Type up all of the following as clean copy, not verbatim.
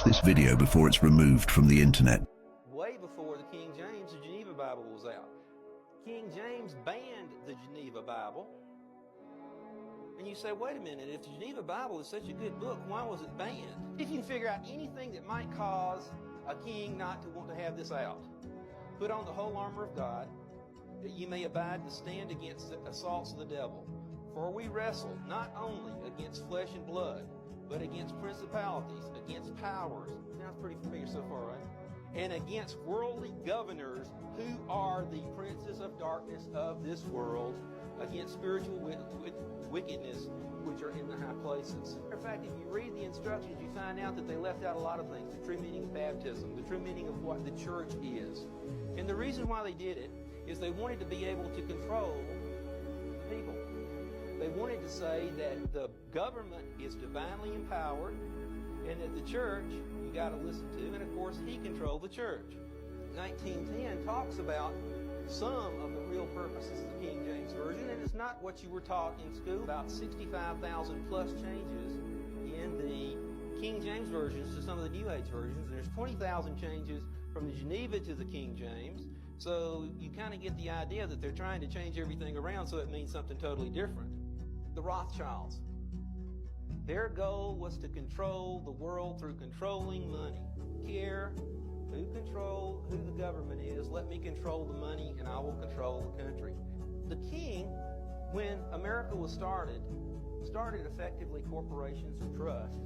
this video before it's removed from the internet. Way before the King James, the Geneva Bible was out. King James banned the Geneva Bible. And you say, wait a minute, if the Geneva Bible is such a good book, why was it banned? If you can figure out anything that might cause a king not to want to have this out, put on the whole armor of God, that you may abide to stand against the assaults of the devil. For we wrestle not only against flesh and blood, but against principalities, against powers. Sounds pretty familiar so far, right? And against worldly governors who are the princes of darkness of this world, against spiritual wickedness which are in the high places. In fact, if you read the instructions, you find out that they left out a lot of things. The true meaning of baptism, the true meaning of what the church is. And the reason why they did it is they wanted to be able to control people. They wanted to say that the government is divinely empowered and that the church you got to listen to, and of course he controlled the church. 1910 talks about some of the real purposes of the King James Version, and it's not what you were taught in school. About 65,000 plus changes in the King James versions to some of the New Age versions, and there's 20,000 changes from the Geneva to the King James. So you kind of get the idea that they're trying to change everything around so it means something totally different. The Rothschilds. Their goal was to control the world through controlling money. Care who the government is, let me control the money and I will control the country. The king, when America was started effectively corporations and trusts.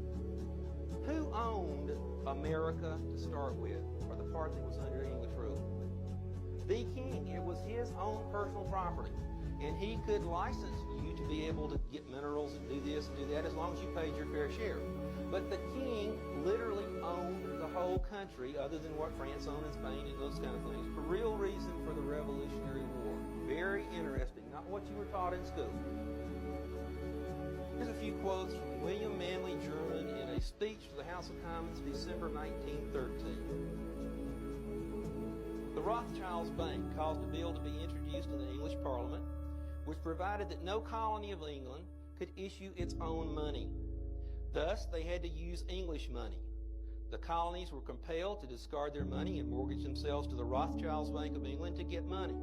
Who owned America to start with, or the part that was under English rule? The king. It was his own personal property. And he could license you to be able to get minerals and do this and do that as long as you paid your fair share. But the king literally owned the whole country, other than what France owned in Spain and those kind of things, for real reason for the Revolutionary War. Very interesting, not what you were taught in school. Here's a few quotes from William Manly German in a speech to the House of Commons, December 1913. The Rothschilds' Bank caused a bill to be introduced in the English Parliament, which provided that no colony of England could issue its own money. Thus, they had to use English money. The colonies were compelled to discard their money and mortgage themselves to the Rothschilds Bank of England to get money.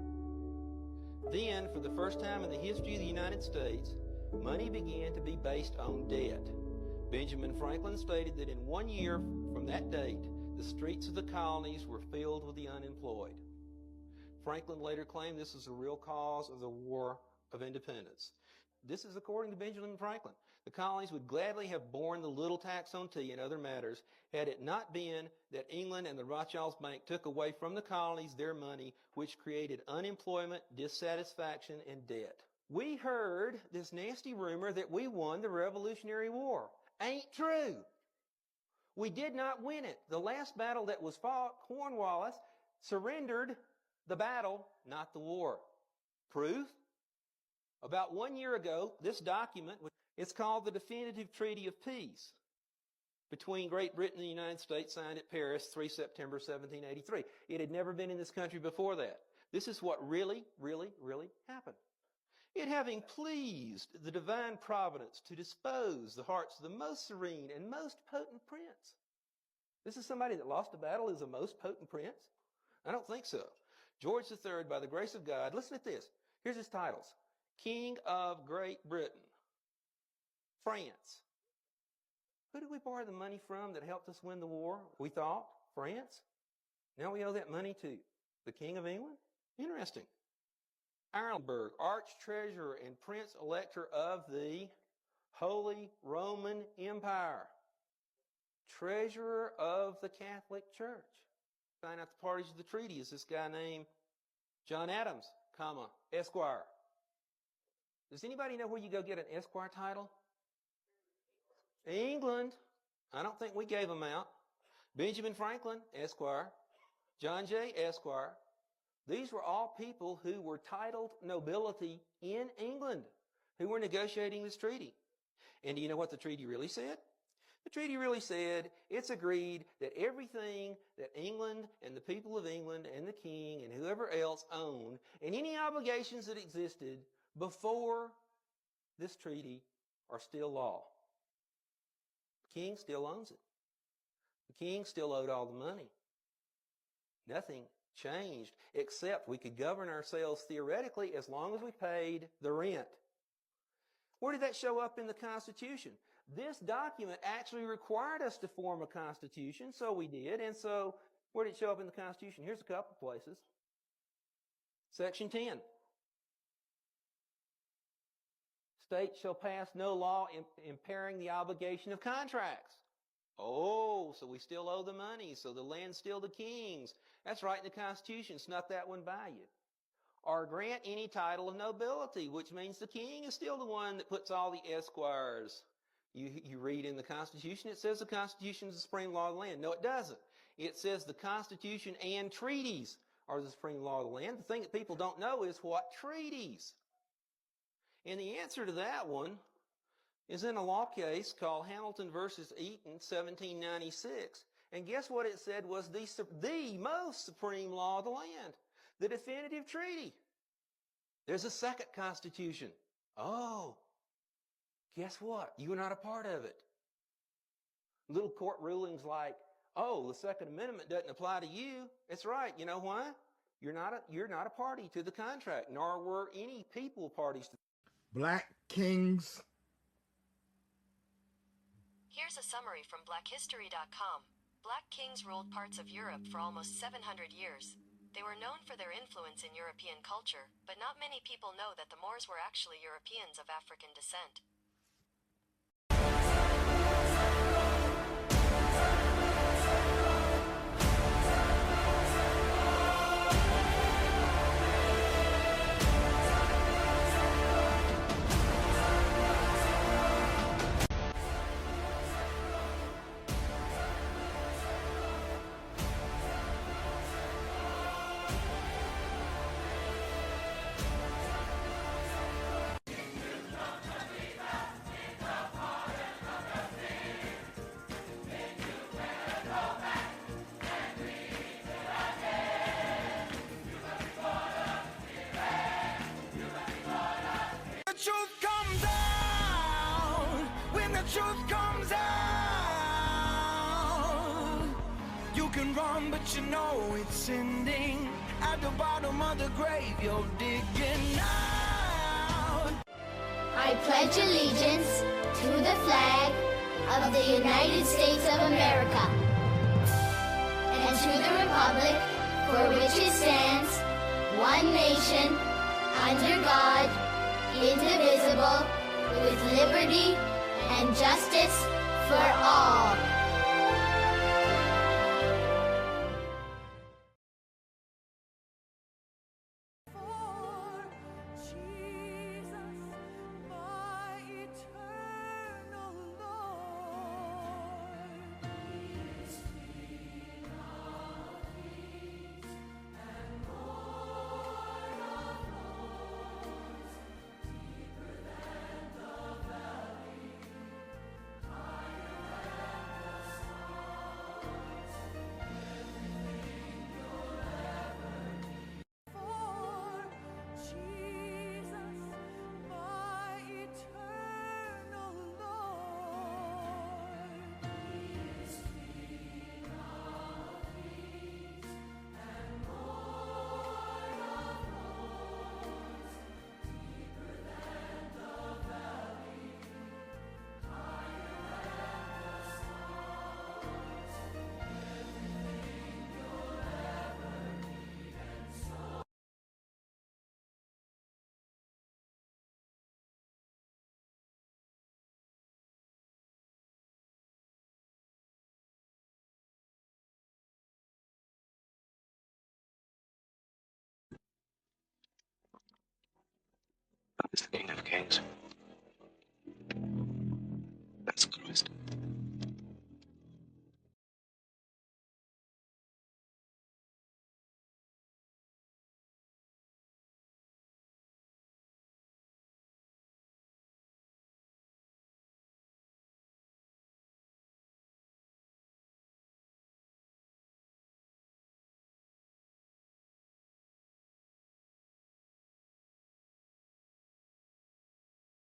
Then, for the first time in the history of the United States, money began to be based on debt. Benjamin Franklin stated that in 1 year from that date, the streets of the colonies were filled with the unemployed. Franklin later claimed this was the real cause of the War of Independence. This is according to Benjamin Franklin. The colonies would gladly have borne the little tax on tea and other matters had it not been that England and the Rothschilds Bank took away from the colonies their money, which created unemployment, dissatisfaction, and debt. We heard this nasty rumor that we won the Revolutionary War. Ain't true. We did not win it. The last battle that was fought, Cornwallis surrendered the battle, not the war. Proof? About 1 year ago, this document, it's called the Definitive Treaty of Peace between Great Britain and the United States, signed at Paris, 3 September 1783. It had never been in this country before that. This is what really, really, really happened. It having pleased the divine providence to dispose the hearts of the most serene and most potent prince. This is somebody that lost a battle is a most potent prince? I don't think so. George III, by the grace of God, listen to this. Here's his titles. King of Great Britain. France. Who did we borrow the money from that helped us win the war? We thought France. Now we owe that money to the King of England? Interesting. Ireland, Arch-Treasurer and Prince Elector of the Holy Roman Empire. Treasurer of the Catholic Church. Signing out the parties of the treaty is this guy named John Adams, Esquire. Does anybody know where you go get an Esquire title? England. I don't think we gave them out. Benjamin Franklin, Esquire. John Jay, Esquire. These were all people who were titled nobility in England, who were negotiating this treaty. And do you know what the treaty really said? The treaty really said it's agreed that everything that England and the people of England and the king and whoever else owned and any obligations that existed before this treaty are still law. The king still owns it. The king still owed all the money. Nothing changed, except we could govern ourselves theoretically as long as we paid the rent. Where did that show up in the Constitution? This document actually required us to form a Constitution, so we did. And so, where did it show up in the Constitution? Here's a couple places. Section 10. States shall pass no law impairing the obligation of contracts. Oh, so we still owe the money, so the land's still the king's. That's right in the Constitution. Snuck that one by you. Or grant any title of nobility, which means the king is still the one that puts all the esquires. You read in the Constitution, it says the Constitution is the supreme law of the land. No, it doesn't. It says the Constitution and treaties are the supreme law of the land. The thing that people don't know is what treaties. And the answer to that one is in a law case called Hamilton versus Eaton, 1796. And guess what it said was the most supreme law of the land? The definitive treaty. There's a second constitution. Oh, guess what? You were not a part of it. Little court rulings like, oh, the Second Amendment doesn't apply to you. That's right. You know why? You're not a party to the contract, nor were any people parties to Black Kings. Here's a summary from blackhistory.com. Black kings ruled parts of Europe for almost 700 years. They were known for their influence in European culture, but not many people know that the Moors were actually Europeans of African descent. Truth comes out. You can run, but you know it's ending. At the bottom of the grave, you're digging out. I pledge allegiance to the flag of the United States of America and to the republic for which it stands, one nation, under God, indivisible, with liberty and justice for all. Is the King of Kings. That's Christ.